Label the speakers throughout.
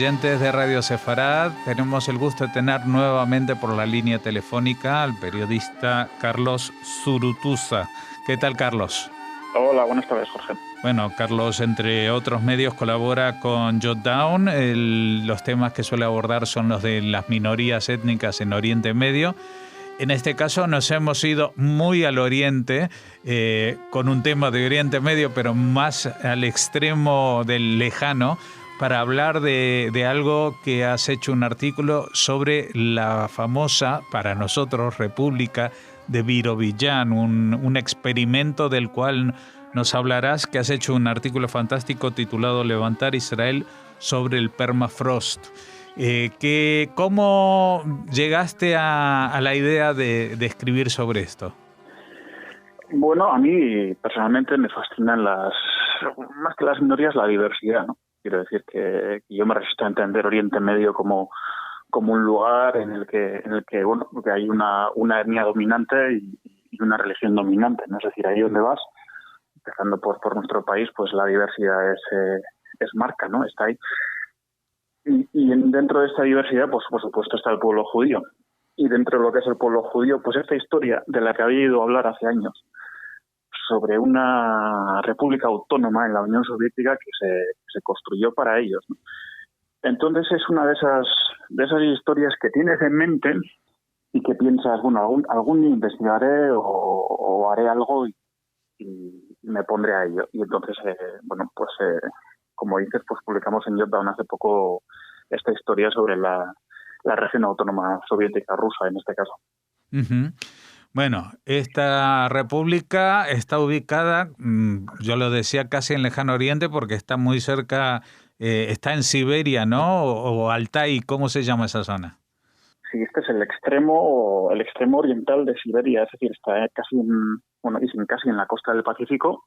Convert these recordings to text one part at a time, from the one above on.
Speaker 1: oyentes de Radio Sefarad. Tenemos el gusto de tener nuevamente por la línea telefónica al periodista Carlos Zurutuza. ¿Qué tal, Carlos?
Speaker 2: Hola, buenas tardes, Jorge.
Speaker 1: Bueno, Carlos, entre otros medios, colabora con Jotdown. Los temas que suele abordar son los de las minorías étnicas en Oriente Medio. En este caso nos hemos ido muy al oriente, con un tema de Oriente Medio, pero más al extremo del lejano, para hablar de algo que has hecho un artículo sobre la famosa, para nosotros, República de Birobidzhan, un experimento del cual nos hablarás, que has hecho un artículo fantástico titulado Levantar Israel sobre el permafrost. ¿Cómo llegaste a la idea de escribir sobre esto?
Speaker 2: Bueno, a mí personalmente me fascinan más que las minorías, la diversidad, ¿no? Quiero decir que yo me resisto a entender Oriente Medio como un lugar en el que bueno, que hay una etnia dominante y una religión dominante, ¿no? Es decir, ahí donde vas, empezando por nuestro país, pues la diversidad es marca, ¿no? Está ahí. Y dentro de esta diversidad, pues por supuesto está el pueblo judío. Y dentro de lo que es el pueblo judío, pues esta historia de la que había ido a hablar hace años, sobre una república autónoma en la Unión Soviética que se construyó para ellos, ¿no? Entonces es una de esas historias que tienes en mente y que piensas, bueno, algún día investigaré o haré algo y me pondré a ello. Y entonces, bueno, pues como dices, pues publicamos en Jotdown hace poco esta historia sobre la región autónoma soviética rusa, en este caso.
Speaker 1: Uh-huh. Bueno, esta república está ubicada, yo lo decía, casi en lejano oriente porque está muy cerca, está en Siberia, ¿no? O Altai, ¿cómo se llama esa zona?
Speaker 2: Sí, este es el extremo oriental de Siberia, es decir, está casi en la costa del Pacífico,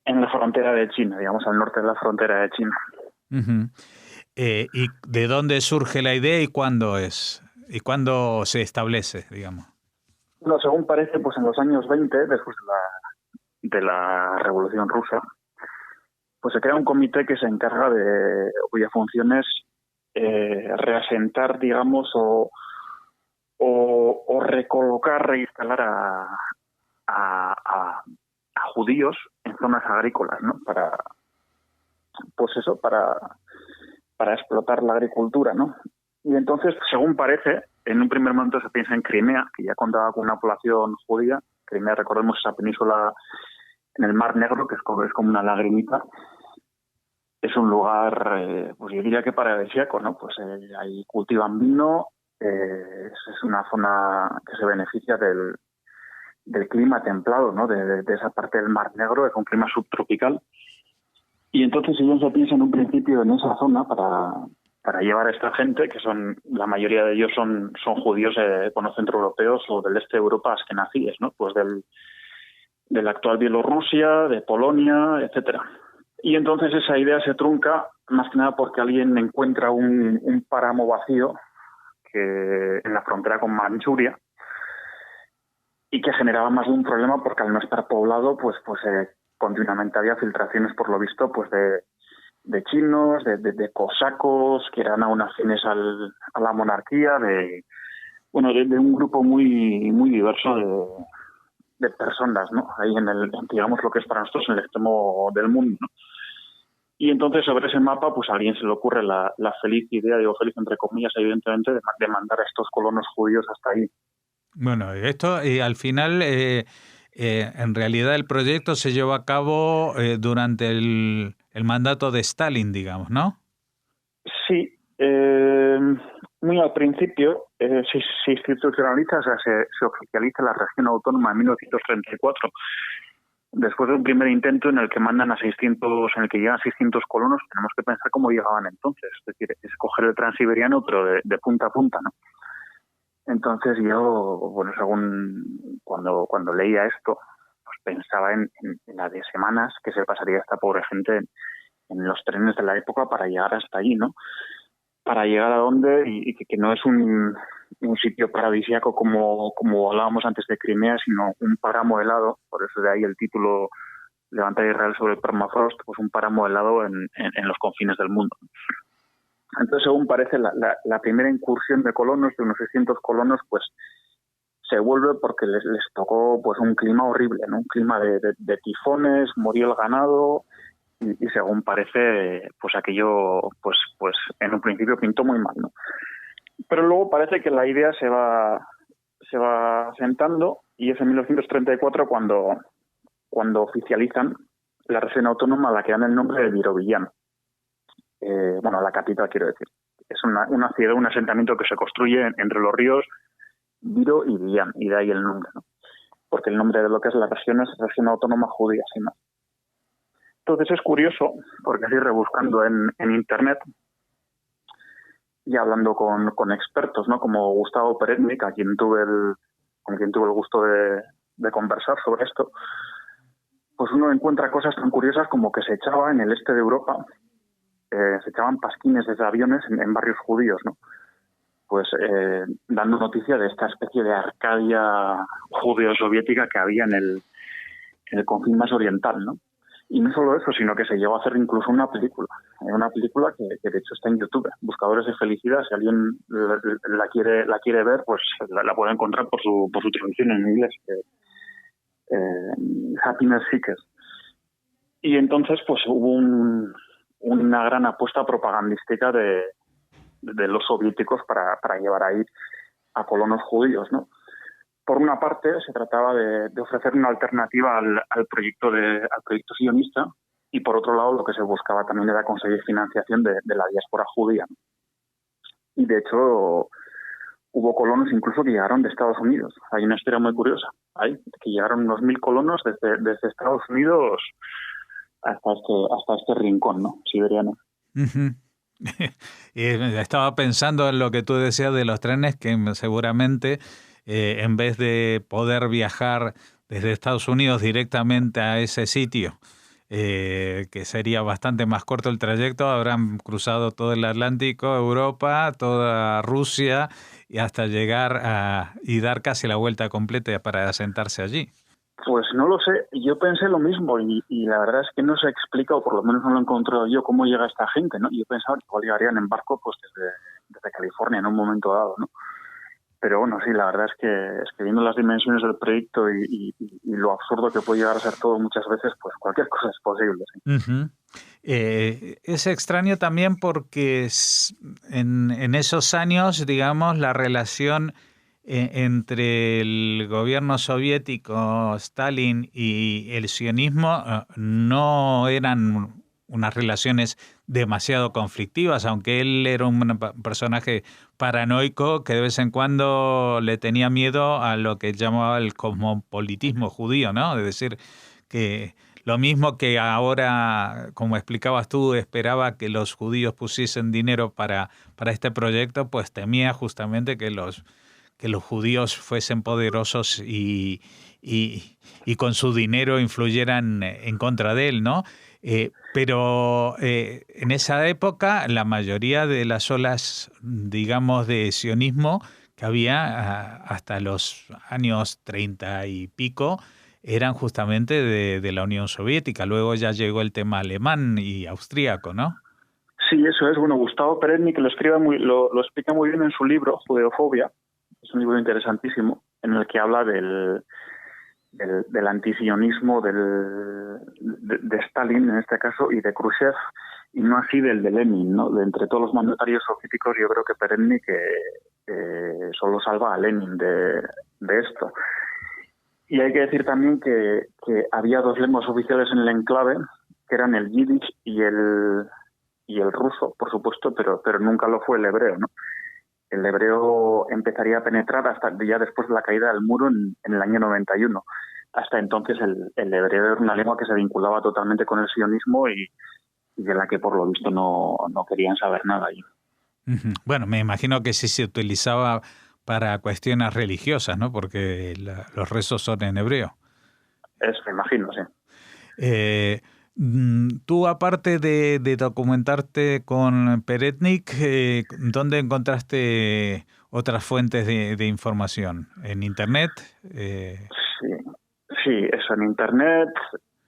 Speaker 2: en la frontera de China, digamos, al norte de la frontera de China.
Speaker 1: Uh-huh. ¿Y de dónde surge la idea y cuándo es? ¿Y cuándo se establece, digamos?
Speaker 2: No, según parece, pues en los años 20, después de la Revolución Rusa, pues se crea un comité que se encarga cuya función es reasentar, digamos, o recolocar, reinstalar a judíos en zonas agrícolas, ¿no? Para explotar la agricultura, ¿no? Y entonces, según parece, en un primer momento se piensa en Crimea, que ya contaba con una población judía. Crimea, recordemos, esa península en el Mar Negro, que es como una lagrimita. Es un lugar, pues yo diría que paradisíaco, ¿no? Pues ahí cultivan vino, es una zona que se beneficia del clima templado, ¿no? De esa parte del Mar Negro, es un clima subtropical. Y entonces ellos se piensan en un principio en esa zona para llevar a esta gente, que la mayoría de ellos son judíos centroeuropeos o del este de Europa, askenazíes, ¿no? Pues de la actual Bielorrusia, de Polonia, etcétera. Y entonces esa idea se trunca, más que nada porque alguien encuentra un páramo vacío en la frontera con Manchuria, y que generaba más de un problema porque al no estar poblado, pues continuamente había filtraciones, por lo visto, pues de chinos, de cosacos, que eran aún afines a la monarquía, de un grupo muy, muy diverso de personas, ¿no? Ahí digamos, lo que es para nosotros en el extremo del mundo, ¿no? Y entonces sobre ese mapa, pues a alguien se le ocurre la feliz idea, digo feliz entre comillas, evidentemente, de mandar a estos colonos judíos hasta ahí.
Speaker 1: Bueno, esto al final, en realidad el proyecto se llevó a cabo durante el mandato de Stalin, digamos, ¿no?
Speaker 2: Sí, muy al principio se institucionaliza, o sea, se oficializa la región autónoma en 1934, después de un primer intento en el que llegan 600 colonos. Tenemos que pensar cómo llegaban entonces, es decir, es coger el transiberiano, pero de punta a punta, ¿no? Entonces yo, bueno, según cuando leía esto, pues pensaba en la de semanas que se pasaría esta pobre gente en los trenes de la época para llegar hasta allí, ¿no? Para llegar a dónde, y que no es un sitio paradisíaco como hablábamos antes de Crimea, sino un páramo helado, por eso de ahí el título Levantar Israel sobre el permafrost, pues un páramo helado en los confines del mundo. Entonces, según parece, la primera incursión de colonos, de unos 600 colonos, pues se vuelve porque les tocó pues un clima horrible, ¿no? Un clima de tifones, murió el ganado y según parece, pues aquello pues en un principio pintó muy mal, ¿no? Pero luego parece que la idea se va sentando y es en 1934 cuando oficializan la región autónoma a la que dan el nombre de Virovillano. Bueno, la capital, quiero decir. Es una ciudad, un asentamiento que se construye entre los ríos Viro y Villán, y de ahí el nombre, ¿no? Porque el nombre de lo que es la región es región autónoma judía, sin más. Entonces es curioso, porque así rebuscando en internet y hablando con expertos, ¿no? Como Gustavo Peretnik, con quien tuve el gusto de conversar sobre esto, pues uno encuentra cosas tan curiosas como que se echaba en el este de Europa, se echaban pasquines desde aviones en barrios judíos, ¿no? Pues dando noticia de esta especie de Arcadia judeo-soviética que había en el confín más oriental, ¿no? Y no solo eso, sino que se llegó a hacer incluso una película que de hecho está en YouTube, Buscadores de Felicidad. Si alguien la quiere ver, pues la puede encontrar por su traducción en inglés, Happiness Seekers. Y entonces pues hubo una gran apuesta propagandística de los soviéticos para llevar ahí a colonos judíos, ¿no? Por una parte, se trataba de ofrecer una alternativa al proyecto sionista, y por otro lado, lo que se buscaba también era conseguir financiación de la diáspora judía, ¿no? Y de hecho, hubo colonos incluso que llegaron de Estados Unidos. Hay una historia muy curiosa, que llegaron unos 1.000 colonos desde Estados Unidos hasta este rincón, ¿no? Siberiano.
Speaker 1: Uh-huh. Estaba pensando en lo que tú decías de los trenes, que seguramente en vez de poder viajar desde Estados Unidos directamente a ese sitio, que sería bastante más corto el trayecto, habrán cruzado todo el Atlántico, Europa, toda Rusia, y hasta llegar y dar casi la vuelta completa para asentarse allí.
Speaker 2: Pues no lo sé, yo pensé lo mismo y la verdad es que no se explica, o por lo menos no lo he encontrado yo, cómo llega esta gente, ¿no? Yo pensaba que igual llegarían en barco pues desde California en un momento dado, ¿no? Pero bueno, sí, la verdad es que viendo las dimensiones del proyecto y lo absurdo que puede llegar a ser todo muchas veces, pues cualquier cosa es posible, sí.
Speaker 1: Uh-huh. Es extraño también porque en esos años, digamos, la relación entre el gobierno soviético, Stalin, y el sionismo no eran unas relaciones demasiado conflictivas, aunque él era un personaje paranoico que de vez en cuando le tenía miedo a lo que llamaba el cosmopolitismo judío, ¿no? Es decir, que lo mismo que ahora, como explicabas tú, esperaba que los judíos pusiesen dinero para este proyecto, pues temía justamente que los judíos fuesen poderosos y con su dinero influyeran en contra de él, ¿no? Pero en esa época la mayoría de las olas, digamos, de sionismo que había hasta los años 30 y pico eran justamente de la Unión Soviética. Luego ya llegó el tema alemán y austríaco, ¿no?
Speaker 2: Sí, eso es. Bueno, Gustavo Peretnik lo explica muy bien en su libro, Judeofobia. Es un libro interesantísimo en el que habla del antisionismo de Stalin, en este caso, y de Khrushchev, y no así del de Lenin, ¿no? De entre todos los mandatarios soviéticos, yo creo que Peretnik solo salva a Lenin de esto. Y hay que decir también que había dos lenguas oficiales en el enclave, que eran el yiddish y el ruso, por supuesto, pero nunca lo fue el hebreo, ¿no? El hebreo empezaría a penetrar hasta ya después de la caída del muro en el año 91. Hasta entonces el hebreo era una lengua que se vinculaba totalmente con el sionismo y de la que por lo visto no querían saber nada allí.
Speaker 1: Bueno, me imagino que sí se utilizaba para cuestiones religiosas, ¿no? Porque los rezos son en hebreo.
Speaker 2: Eso, me imagino, sí.
Speaker 1: Tú, aparte de documentarte con Peretnik, ¿dónde encontraste otras fuentes de información? ¿En Internet?
Speaker 2: Sí, eso, en Internet.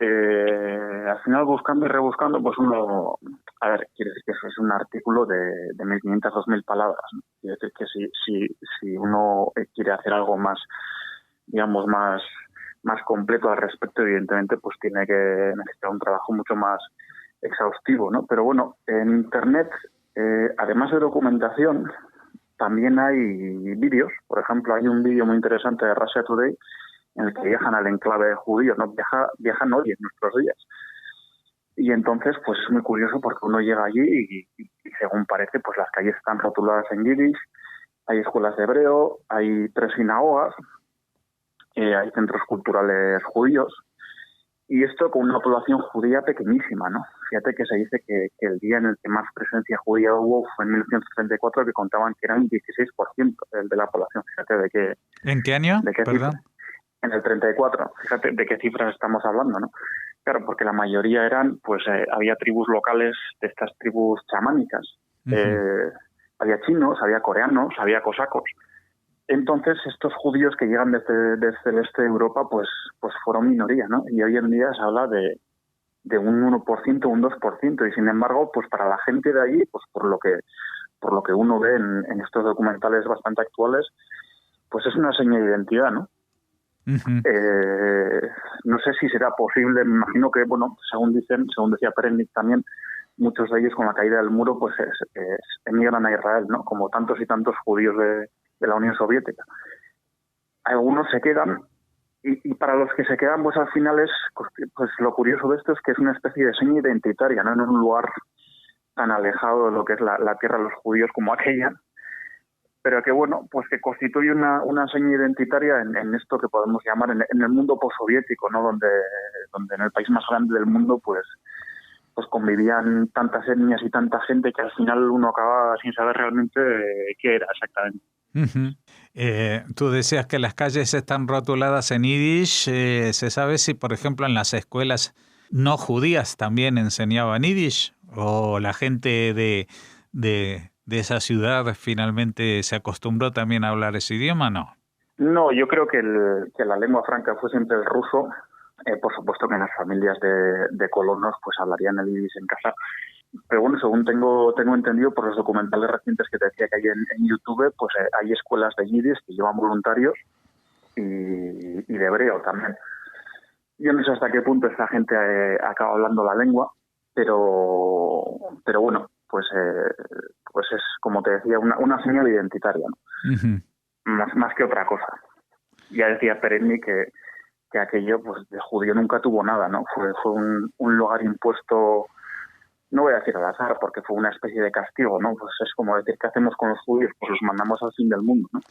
Speaker 2: Al final, buscando y rebuscando, pues uno A ver, quiere decir que eso es un artículo de 1.500, 2.000 palabras, ¿no? Quiere decir que si uno quiere hacer algo más, digamos, más completo al respecto, evidentemente, pues tiene que necesitar un trabajo mucho más exhaustivo, ¿no? Pero bueno, en Internet, además de documentación, también hay vídeos. Por ejemplo, hay un vídeo muy interesante de Russia Today en el que viajan al enclave judío, ¿no? Viajan hoy en nuestros días. Y entonces, pues es muy curioso porque uno llega allí y según parece, pues las calles están rotuladas en yiddish, hay escuelas de hebreo, hay 3 sinagogas, hay centros culturales judíos, y esto con una población judía pequeñísima, ¿no? Fíjate que se dice que el día en el que más presencia judía hubo fue en 1934, que contaban que eran 16% de la población. Fíjate de qué...
Speaker 1: ¿En qué año? Perdón.
Speaker 2: En el 34. Fíjate de qué cifras estamos hablando, ¿no? Claro, porque la mayoría eran, pues había tribus locales de estas tribus chamánicas. Uh-huh. Había chinos, había coreanos, había cosacos. Entonces, estos judíos que llegan desde el este de Europa, pues fueron minoría, ¿no? Y hoy en día se habla de un 1%, un 2%. Y sin embargo, pues para la gente de allí, pues por lo que uno ve en estos documentales bastante actuales, pues es una seña de identidad, ¿no? Uh-huh. No sé si será posible, me imagino que, bueno, según decía Perennik también, muchos de ellos con la caída del muro pues emigran a Israel, ¿no? Como tantos y tantos judíos de la Unión Soviética. Algunos se quedan y para los que se quedan, pues al final pues lo curioso de esto es que es una especie de seña identitaria, ¿no? En un lugar tan alejado de lo que es la tierra de los judíos como aquella, pero que bueno, pues que constituye una seña identitaria en esto que podemos llamar en el mundo postsoviético, ¿no? Donde en el país más grande del mundo pues convivían tantas etnias y tanta gente que al final uno acaba sin saber realmente qué era exactamente.
Speaker 1: Uh-huh. Tú decías que las calles están rotuladas en yiddish. ¿Se sabe si, por ejemplo, en las escuelas no judías también enseñaban yiddish? ¿O la gente de esa ciudad finalmente se acostumbró también a hablar ese idioma?
Speaker 2: No, yo creo que la lengua franca fue siempre el ruso. Por supuesto que en las familias de colonos pues hablarían el yiddish en casa. Pero bueno, según tengo entendido por los documentales recientes que te decía que hay en YouTube, pues hay escuelas de yiddish que llevan voluntarios y de hebreo también. Yo no sé hasta qué punto esta gente acaba hablando la lengua, pero bueno, pues es, como te decía, una señal identitaria, ¿no? Uh-huh. Más que otra cosa. Ya decía Perennik que aquello pues de judío nunca tuvo nada, ¿no? Fue un lugar impuesto, no voy a decir al azar, porque fue una especie de castigo, ¿no? Pues es como decir, ¿qué hacemos con los judíos? Pues los mandamos al fin del mundo, ¿no?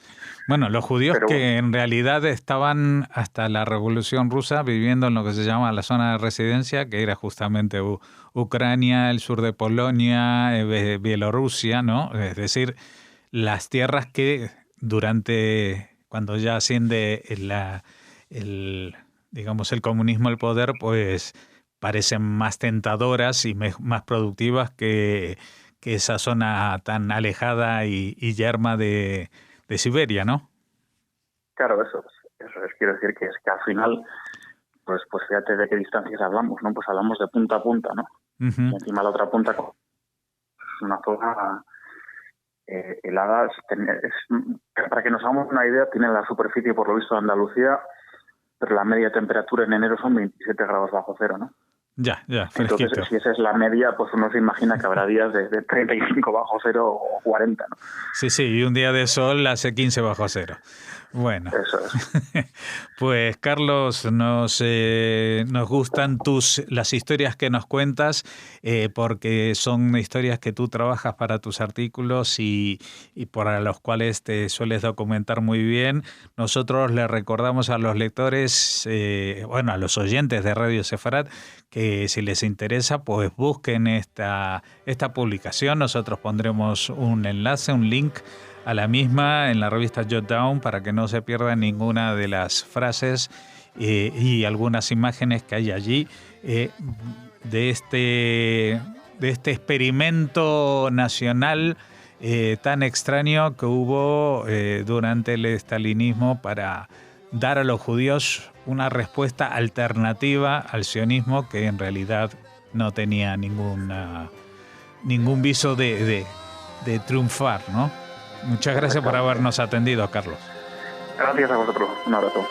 Speaker 1: Bueno, los judíos que en realidad estaban hasta la Revolución Rusa viviendo en lo que se llama la zona de residencia, que era justamente Ucrania, el sur de Polonia, Bielorrusia, ¿no? Es decir, las tierras que cuando ya asciende digamos, el comunismo al poder, pues parecen más tentadoras y más productivas que esa zona tan alejada y yerma de Siberia, ¿no?
Speaker 2: Claro, eso es. Quiero decir que al final, pues fíjate de qué distancias hablamos, ¿no? Pues hablamos de punta a punta, ¿no? Uh-huh. Y encima la otra punta es una zona helada. Para que nos hagamos una idea, tiene la superficie, por lo visto, de Andalucía, pero la media temperatura en enero son 27 grados bajo cero, ¿no?
Speaker 1: Ya, fresquito.
Speaker 2: Entonces, si esa es la media, pues uno se imagina que habrá días de 35 bajo cero o 40, ¿no?
Speaker 1: Sí, y un día de sol hace 15 bajo cero. Bueno,
Speaker 2: eso es.
Speaker 1: Pues Carlos, nos gustan las historias que nos cuentas, porque son historias que tú trabajas para tus artículos y para los cuales te sueles documentar muy bien. Nosotros le recordamos a los lectores, a los oyentes de Radio Sefarad, que si les interesa, pues busquen esta publicación. Nosotros pondremos un enlace, un link a la misma en la revista Jot Down para que no se pierdan ninguna de las frases y algunas imágenes que hay allí de este experimento nacional tan extraño que hubo durante el estalinismo para dar a los judíos una respuesta alternativa al sionismo que en realidad no tenía ninguna ningún viso de triunfar, ¿no? Muchas gracias por habernos atendido, Carlos.
Speaker 2: Gracias a vosotros. Un abrazo.